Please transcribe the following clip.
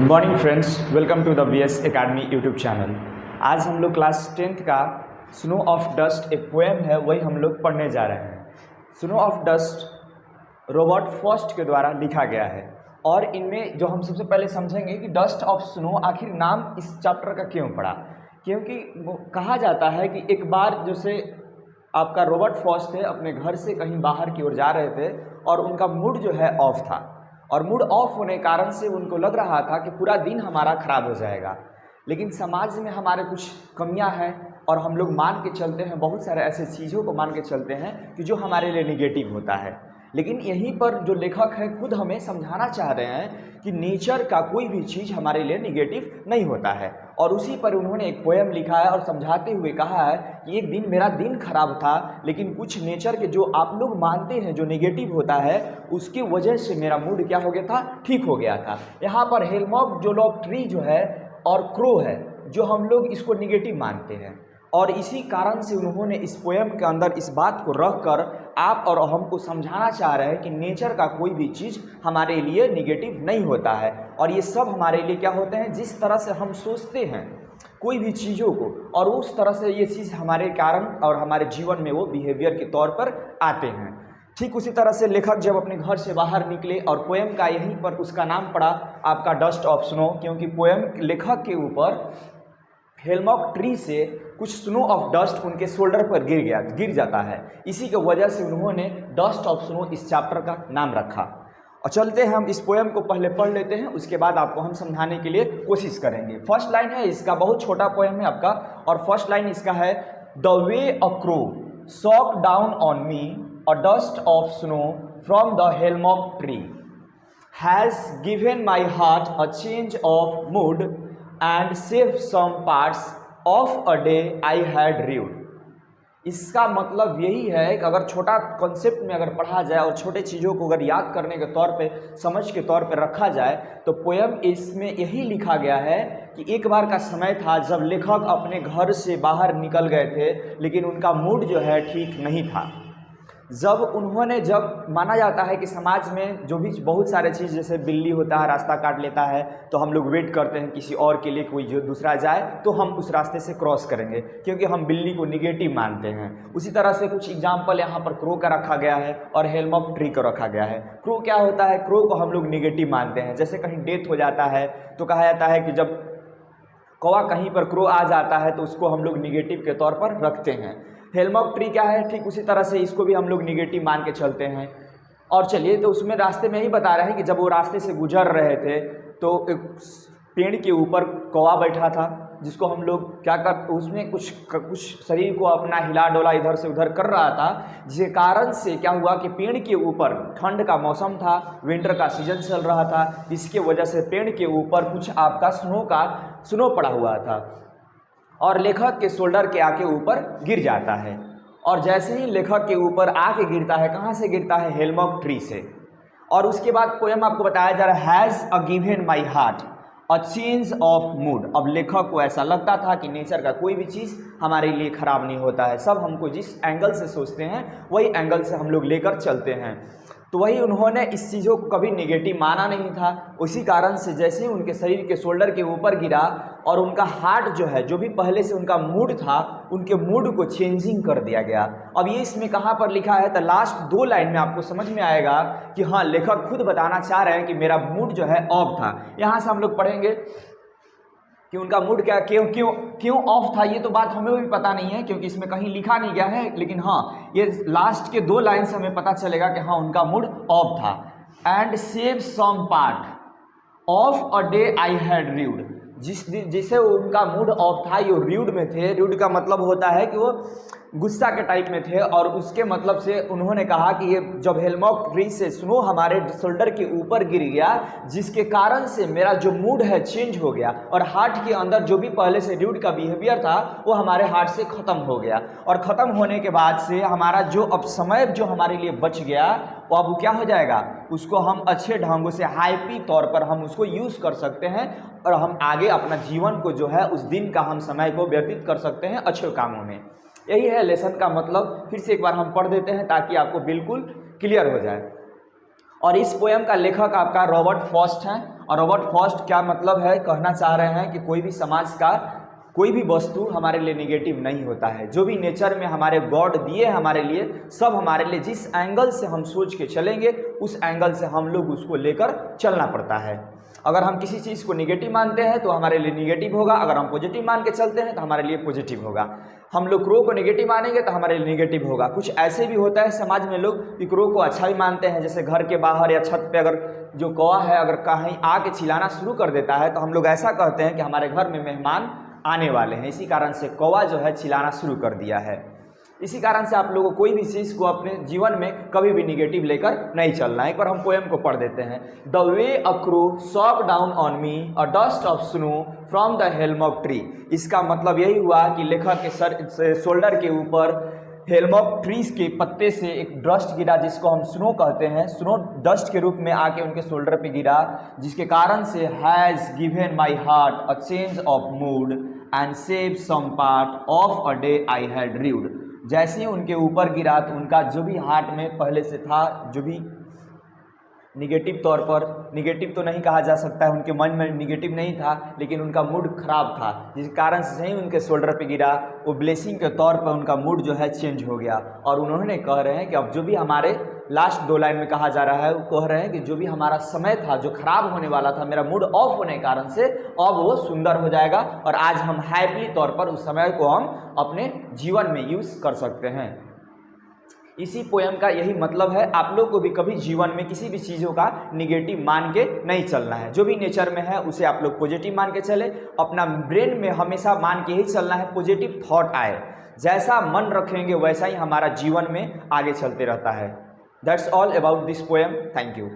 Morning friends, welcome to the BS academy YouTube channel. आज हम लोग क्लास 10th का स्नो ऑफ डस्ट एक पोएम है वही हम लोग पढ़ने जा रहे हैं। Snow of dust Robert Frost के द्वारा लिखा गया है और इनमें जो हम सबसे पहले समझेंगे कि डस्ट ऑफ स्नो आखिर नाम इस चैप्टर का क्यों पड़ा, क्योंकि वो कहा जाता है कि एक बार जैसे आपका रॉबर्ट फ्रॉस्ट थे अपने घर से कहीं बाहर की ओर जा रहे थे और उनका मूड जो है ऑफ था और मूड ऑफ होने के कारण से उनको लग रहा था कि पूरा दिन हमारा ख़राब हो जाएगा। लेकिन समाज में हमारे कुछ कमियां हैं और हम लोग मान के चलते हैं, बहुत सारे ऐसे चीज़ों को मान के चलते हैं कि जो हमारे लिए निगेटिव होता है। लेकिन यहीं पर जो लेखक है खुद हमें समझाना चाह रहे हैं कि नेचर का कोई भी चीज़ हमारे लिए निगेटिव नहीं होता है और उसी पर उन्होंने एक पोएम लिखा है और समझाते हुए कहा है कि एक दिन मेरा दिन खराब था, लेकिन कुछ नेचर के जो आप लोग मानते हैं जो निगेटिव होता है उसकी वजह से मेरा मूड क्या हो गया था, ठीक हो गया था। यहाँ पर हेलमॉक जोलॉक ट्री जो है और क्रो है जो हम लोग इसको निगेटिव मानते हैं और इसी कारण से उन्होंने इस पोएम के अंदर इस बात को रख कर आप और हमको समझाना चाह रहे हैं कि नेचर का कोई भी चीज़ हमारे लिए निगेटिव नहीं होता है और ये सब हमारे लिए क्या होते हैं, जिस तरह से हम सोचते हैं कोई भी चीज़ों को और उस तरह से ये चीज़ हमारे कारण और हमारे जीवन में वो बिहेवियर के तौर पर आते हैं। ठीक उसी तरह से लेखक जब अपने घर से बाहर निकले और पोएम का यहीं पर उसका नाम पड़ा आपका डस्ट ऑफ स्नो, क्योंकि पोएम लेखक के ऊपर हेलमॉक ट्री से कुछ स्नो ऑफ डस्ट उनके शोल्डर पर गिर जाता है। इसी की वजह से उन्होंने डस्ट ऑफ स्नो इस चैप्टर का नाम रखा। और चलते हैं हम इस पोएम को पहले पढ़ लेते हैं, उसके बाद आपको हम समझाने के लिए कोशिश करेंगे। फर्स्ट लाइन है इसका, बहुत छोटा पोएम है आपका और फर्स्ट लाइन इसका है, the way a crow shook down on me a dust of snow from the हेलमॉक tree has given my heart a change of mood and save some parts of a day I had rued। इसका मतलब यही है कि अगर छोटा concept में अगर पढ़ा जाए और छोटे चीज़ों को अगर याद करने के तौर पे, समझ के तौर पे रखा जाए तो पोएम इसमें यही लिखा गया है कि एक बार का समय था जब लेखक अपने घर से बाहर निकल गए थे लेकिन उनका मूड जो है ठीक नहीं था। जब माना जाता है कि समाज में जो भी बहुत सारे चीज़, जैसे बिल्ली होता है रास्ता काट लेता है तो हम लोग वेट करते हैं किसी और के लिए, कोई जो दूसरा जाए तो हम उस रास्ते से क्रॉस करेंगे क्योंकि हम बिल्ली को निगेटिव मानते हैं। उसी तरह से कुछ एग्जाम्पल यहाँ पर क्रो का रखा गया है और हेलमॉक ट्री का रखा गया है। क्रो क्या होता है, क्रो को हम लोग निगेटिव मानते हैं। जैसे कहीं डेथ हो जाता है तो कहा जाता है कि जब कौवा कहीं पर क्रो आ जाता है तो उसको हम लोग निगेटिव के तौर पर रखते हैं। हेलमॉक ट्री क्या है, ठीक उसी तरह से इसको भी हम लोग निगेटिव मान के चलते हैं। और चलिए तो उसमें रास्ते में ही बता रहे हैं कि जब वो रास्ते से गुजर रहे थे तो एक पेड़ के ऊपर कौवा बैठा था जिसको हम लोग क्या कर, उसमें कुछ शरीर को अपना हिला डोला इधर से उधर कर रहा था, जिसके कारण से क्या हुआ कि पेड़ के ऊपर ठंड का मौसम था, विंटर का सीजन चल रहा था, इसके वजह से पेड़ के ऊपर कुछ आपका स्नो पड़ा हुआ था और लेखक के शोल्डर के आके ऊपर गिर जाता है। और जैसे ही लेखक के ऊपर आके गिरता है, कहाँ से गिरता है, हेलमॉक ट्री से। और उसके बाद पोएम आपको बताया जा रहा है, has a given my heart a change of mood. अब लेखक को ऐसा लगता था कि नेचर का कोई भी चीज़ हमारे लिए ख़राब नहीं होता है, सब हमको जिस एंगल से सोचते हैं वही एंगल से हम लोग लेकर चलते हैं। तो वही उन्होंने इस चीज़ों को कभी नेगेटिव माना नहीं था। उसी कारण से जैसे ही उनके शरीर के शोल्डर के ऊपर गिरा और उनका हार्ट जो है, जो भी पहले से उनका मूड था, उनके मूड को चेंजिंग कर दिया गया। अब ये इसमें कहाँ पर लिखा है तो लास्ट 2 लाइन में आपको समझ में आएगा कि हाँ, लेखक खुद बताना चाह रहे हैं कि मेरा मूड जो है ऑफ था। यहाँ से हम लोग पढ़ेंगे कि उनका मूड क्या क्यों ऑफ था, ये तो बात हमें भी पता नहीं है क्योंकि इसमें कहीं लिखा नहीं गया है, लेकिन हाँ ये लास्ट के 2 लाइन से हमें पता चलेगा कि हाँ उनका मूड ऑफ था। And save some part of a day I had rued, जिसे उनका मूड ऑफ था, ये र्यूड में थे। र्यूड का मतलब होता है कि वो गुस्सा के टाइप में थे और उसके मतलब से उन्होंने कहा कि ये जब हेलमॉक ट्री से स्नो हमारे शोल्डर के ऊपर गिर गया, जिसके कारण से मेरा जो मूड है चेंज हो गया और हार्ट के अंदर जो भी पहले से र्यूड का बिहेवियर था वो हमारे हार्ट से ख़त्म हो गया। और ख़त्म होने के बाद से हमारा जो अब समय जो हमारे लिए बच गया वो अब क्या हो जाएगा, उसको हम अच्छे ढंगों से हाईपी तौर पर हम उसको यूज़ कर सकते हैं और हम आगे अपना जीवन को जो है उस दिन का हम समय को व्यतीत कर सकते हैं अच्छे कामों में। यही है लेसन का मतलब। फिर से एक बार हम पढ़ देते हैं ताकि आपको बिल्कुल क्लियर हो जाए। और इस पोएम का लेखक आपका रॉबर्ट फ्रॉस्ट हैं और रॉबर्ट फर्स्ट क्या मतलब है, कहना चाह रहे हैं कि कोई भी समाज का कोई भी वस्तु हमारे लिए निगेटिव नहीं होता है। जो भी नेचर में हमारे गॉड दिए हमारे लिए, सब हमारे लिए जिस एंगल से हम सोच के चलेंगे उस एंगल से हम लोग उसको लेकर चलना पड़ता है। अगर हम किसी चीज़ को निगेटिव मानते हैं तो हमारे लिए निगेटिव होगा, अगर हम पॉजिटिव मान के चलते हैं तो हमारे लिए पॉजिटिव होगा। हम लोग क्रो को निगेटिव मानेंगे तो हमारे लिए निगेटिव होगा। कुछ ऐसे भी होता है समाज में लोग कि क्रो को अच्छा भी मानते हैं, जैसे घर के बाहर या छत पे अगर जो कौवा है अगर कहीं आके चिल्लाना शुरू कर देता है तो हम लोग ऐसा कहते हैं कि हमारे घर में मेहमान आने वाले हैं, इसी कारण से कौवा जो है चिल्लाना शुरू कर दिया है। इसी कारण से आप लोगों को कोई भी चीज़ को अपने जीवन में कभी भी निगेटिव लेकर नहीं चलना है। एक बार हम पोएम को पढ़ देते हैं। The way a crow shook down on me a dust of snow from the हेलमॉक ट्री। इसका मतलब यही हुआ कि लेखक के सर से शोल्डर के ऊपर हेलमॉक ट्रीज के पत्ते से एक डस्ट गिरा, जिसको हम स्नो कहते हैं। स्नो डस्ट के रूप में आके उनके शोल्डर पे गिरा, जिसके कारण से has given my heart a change of mood and save some part of a day I had rued. जैसे ही उनके ऊपर गिरा तो उनका जो भी हार्ट में पहले से था, जो भी निगेटिव तौर पर, निगेटिव तो नहीं कहा जा सकता है, उनके मन में निगेटिव नहीं था, लेकिन उनका मूड खराब था, जिस कारण से ही उनके शोल्डर पे गिरा, वो ब्लेसिंग के तौर पर उनका मूड जो है चेंज हो गया। और उन्होंने कह रहे हैं कि अब जो भी हमारे लास्ट 2 लाइन में कहा जा रहा है, वो कह रहे हैं कि जो भी हमारा समय था जो खराब होने वाला था, मेरा मूड ऑफ होने के कारण से अब वो सुंदर हो जाएगा और आज हम हैप्पी तौर पर उस समय को हम अपने जीवन में यूज़ कर सकते हैं। इसी पोएम का यही मतलब है। आप लोग को भी कभी जीवन में किसी भी चीज़ों का निगेटिव मान के नहीं चलना है। जो भी नेचर में है उसे आप लोग पॉजिटिव मान के चले। अपना ब्रेन में हमेशा मान के ही चलना है, पॉजिटिव थॉट आए, जैसा मन रखेंगे वैसा ही हमारा जीवन में आगे चलते रहता है। That's all about this poem. Thank you.